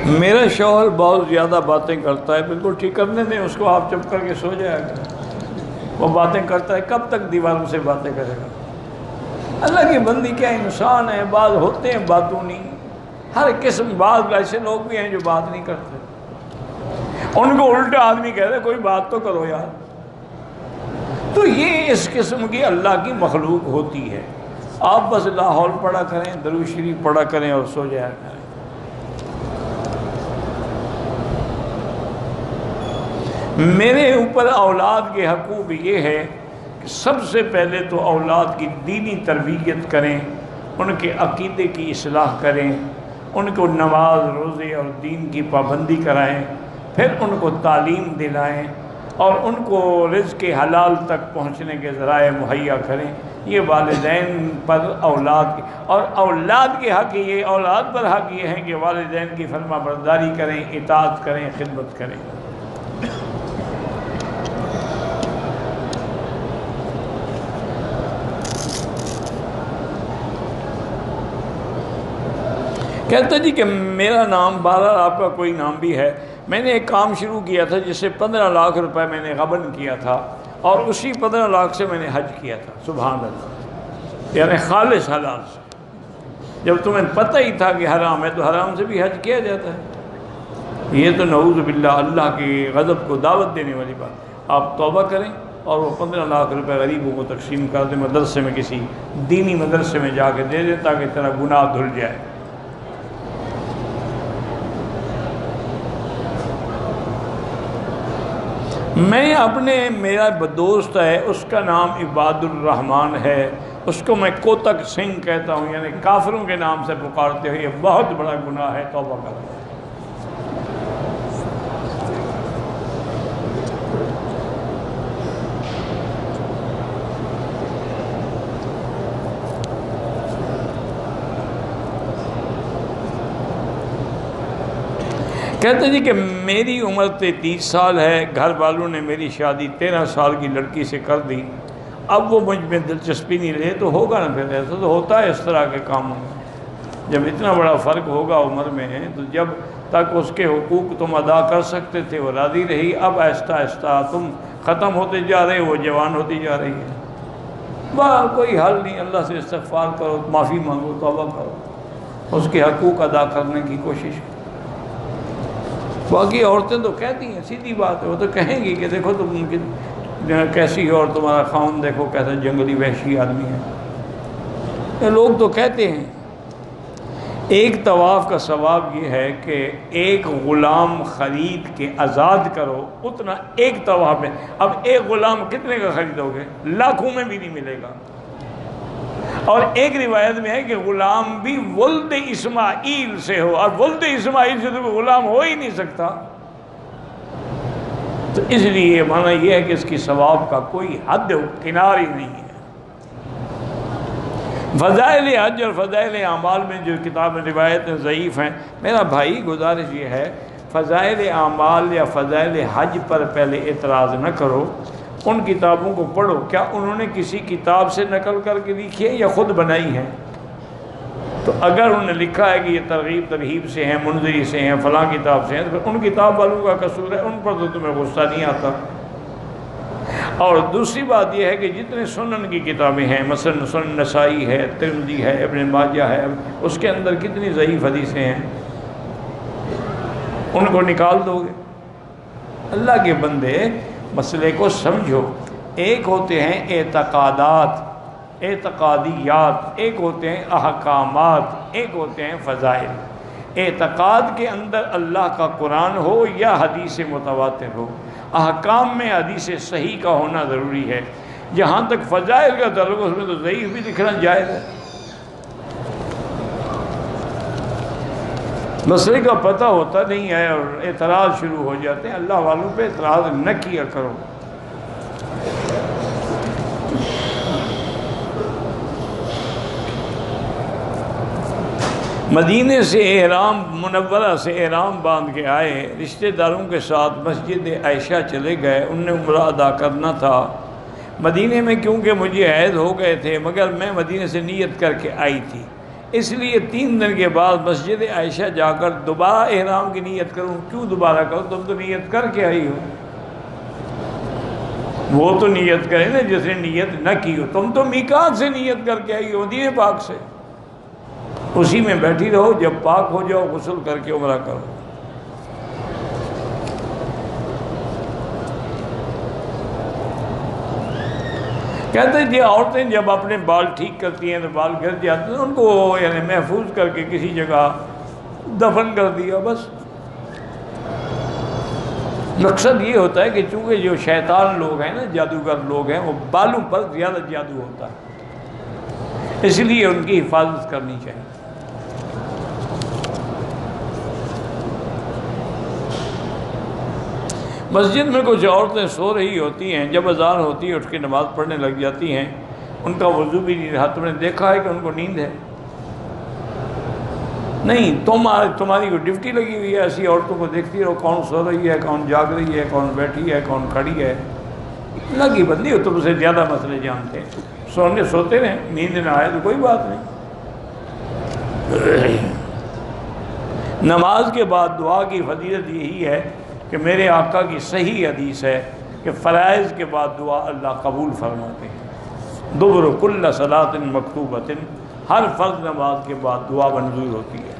میرا شوہر بہت زیادہ باتیں کرتا ہے. بالکل ٹھیک کرنے دیں اس کو, آپ چپ کر کے سو جائے گا. وہ باتیں کرتا ہے, کب تک دیواروں سے باتیں کرے گا؟ اللہ کی بندی کیا انسان ہے, بعض ہوتے ہیں باتوں نہیں. ہر قسم, بعض ایسے لوگ بھی ہیں جو بات نہیں کرتے, ان کو الٹا آدمی کہتے ہیں کوئی بات تو کرو یار. تو یہ اس قسم کی اللہ کی مخلوق ہوتی ہے. آپ بس لاہور پڑھا کریں, درود شریف پڑھا کریں اور سو جایا کریں. میرے اوپر اولاد کے حقوق یہ ہے کہ سب سے پہلے تو اولاد کی دینی تربیت کریں, ان کے عقیدے کی اصلاح کریں, ان کو نماز روزے اور دین کی پابندی کرائیں, پھر ان کو تعلیم دلائیں اور ان کو رزق حلال تک پہنچنے کے ذرائع مہیا کریں. یہ والدین پر اولاد کی, اور اولاد کے حق یہ, اولاد پر حق یہ ہے کہ والدین کی فرما برداری کریں, اطاعت کریں, خدمت کریں. کہتا جی کہ میرا نام, بہرحال آپ کا کوئی نام بھی ہے, میں نے ایک کام شروع کیا تھا جس سے 15 لاکھ روپے میں نے غبن کیا تھا, اور اسی 15 لاکھ سے میں نے حج کیا تھا. سبحان اللہ, یعنی خالص حلال سے. جب تمہیں پتہ ہی تھا کہ حرام ہے تو حرام سے بھی حج کیا جاتا ہے. یہ تو نعوذ باللہ اللہ کی غضب کو دعوت دینے والی بات. آپ توبہ کریں اور وہ 15 لاکھ روپے غریبوں کو تقسیم کر دیں, مدرسے میں کسی دینی مدرسے میں جا کے دے دیں تاکہ تیرا گناہ دھل جائے. میں اپنے, میرا دوست ہے اس کا نام عباد الرحمن ہے, اس کو میں کوتک سنگھ کہتا ہوں, یعنی کافروں کے نام سے پکارتے ہو, یہ بہت بڑا گناہ ہے, توبہ کرو. کہتے جی کہ میری عمر 30 سال ہے, گھر والوں نے میری شادی 13 سال کی لڑکی سے کر دی. اب وہ مجھ میں دلچسپی نہیں رہے تو ہوگا نا, پھر ایسا تو ہوتا ہے اس طرح کے کاموں میں. جب اتنا بڑا فرق ہوگا عمر میں تو جب تک اس کے حقوق تم ادا کر سکتے تھے وہ راضی رہی, اب آہستہ آہستہ تم ختم ہوتے جا رہے, وہ جوان ہوتی جا رہی ہے. کوئی حل نہیں, اللہ سے استغفار کرو, معافی مانگو, توبہ کرو, اس کے حقوق ادا کرنے کی کوشش کرو. باقی عورتیں تو کہتی ہیں, سیدھی بات ہے, وہ تو کہیں گی کہ دیکھو تم کیسی ہو, اور تمہارا خاوند دیکھو کیسا جنگلی وحشی آدمی ہے. یہ لوگ تو کہتے ہیں. ایک طواف کا ثواب یہ ہے کہ ایک غلام خرید کے آزاد کرو, اتنا ایک طواف ہے. اب ایک غلام کتنے کا خریدو گے؟ لاکھوں میں بھی نہیں ملے گا. اور ایک روایت میں ہے کہ غلام بھی ولد اسماعیل سے ہو, اور ولد اسماعیل سے تو کوئی غلام ہو ہی نہیں سکتا. تو اس لیے معنی یہ ہے کہ اس کی ثواب کا کوئی حد کنار ہی نہیں ہے. فضائل حج اور فضائل اعمال میں جو کتاب روایتیں ضعیف ہیں, میرا بھائی گزارش یہ ہے فضائل اعمال یا فضائل حج پر پہلے اعتراض نہ کرو, ان کتابوں کو پڑھو. کیا انہوں نے کسی کتاب سے نقل کر کے لکھی ہے یا خود بنائی ہے؟ تو اگر انہوں نے لکھا ہے کہ یہ ترغیب ترہیب سے ہیں, منذری سے ہیں, فلاں کتاب سے ہیں, تو پھر ان کتاب والوں کا قصور ہے, ان پر تو تمہیں غصہ نہیں آتا. اور دوسری بات یہ ہے کہ جتنے سنن کی کتابیں ہیں, مثلا سنن نسائی ہے, ترمذی ہے, ابن ماجہ ہے, اس کے اندر کتنی ضعیف حدیثیں ہیں, ان کو نکال دو گے. اللہ کے بندے مسئلے کو سمجھو. ایک ہوتے ہیں اعتقادات, اعتقادیات, ایک ہوتے ہیں احکامات, ایک ہوتے ہیں فضائل. اعتقاد کے اندر اللہ کا قرآن ہو یا حدیث متواتر ہو, احکام میں حدیث صحیح کا ہونا ضروری ہے. جہاں تک فضائل کا تعلق اس میں تو ضعیف بھی لکھنا جائز ہے. مسئلے کا پتہ ہوتا نہیں ہے اور اعتراض شروع ہو جاتے ہیں. اللہ والوں پہ اعتراض نہ کیا کرو. مدینے سے احرام, منورہ سے احرام باندھ کے آئے, رشتہ داروں کے ساتھ مسجد عائشہ چلے گئے. ان نے عمرہ ادا کرنا تھا. مدینے میں کیونکہ مجھے عید ہو گئے تھے, مگر میں مدینے سے نیت کر کے آئی تھی. اس لیے 3 دن کے بعد مسجد عائشہ جا کر دوبارہ احرام کی نیت کروں. کیوں دوبارہ کرو؟ تم تو نیت کر کے آئی ہو. وہ تو نیت کرے نا جس نے نیت نہ کی ہو. تم تو میقات سے نیت کر کے آئی ہو، مدینہ پاک سے. اسی میں بیٹھی رہو، جب پاک ہو جاؤ غسل کر کے عمرہ کرو. کہتے ہیں یہ عورتیں جب اپنے بال ٹھیک کرتی ہیں تو بال گر جاتے ہیں، ان کو یعنی محفوظ کر کے کسی جگہ دفن کر دیا بس. مقصد یہ ہوتا ہے کہ چونکہ جو شیطان لوگ ہیں نا، جادوگر لوگ ہیں، وہ بالوں پر زیادہ جادو ہوتا ہے، اس لیے ان کی حفاظت کرنی چاہیے. مسجد میں کچھ عورتیں سو رہی ہوتی ہیں، جب اذان ہوتی ہے اٹھ کے نماز پڑھنے لگ جاتی ہیں. ان کا وضو بھی نہیں رہا. تم نے دیکھا ہے کہ ان کو نیند ہے؟ نہیں. تمہاری کوئی ڈیوٹی لگی ہوئی ہے ایسی عورتوں کو دیکھتی رہو، کون سو رہی ہے، کون جاگ رہی ہے، کون بیٹھی ہے، کون کھڑی ہے. لگی بندی ہو، تم اسے زیادہ مسئلے جانتے ہیں. سوتے رہیں، نیند نہ آئے تو کوئی بات نہیں. نماز کے بعد دعا کی فضیلت یہی ہے کہ میرے آقا کی صحیح حدیث ہے کہ فرائض کے بعد دعا اللہ قبول فرماتے ہیں. دبر کل صلاۃ مکتوبۃ، ہر فرض نماز کے بعد دعا منظور ہوتی ہے.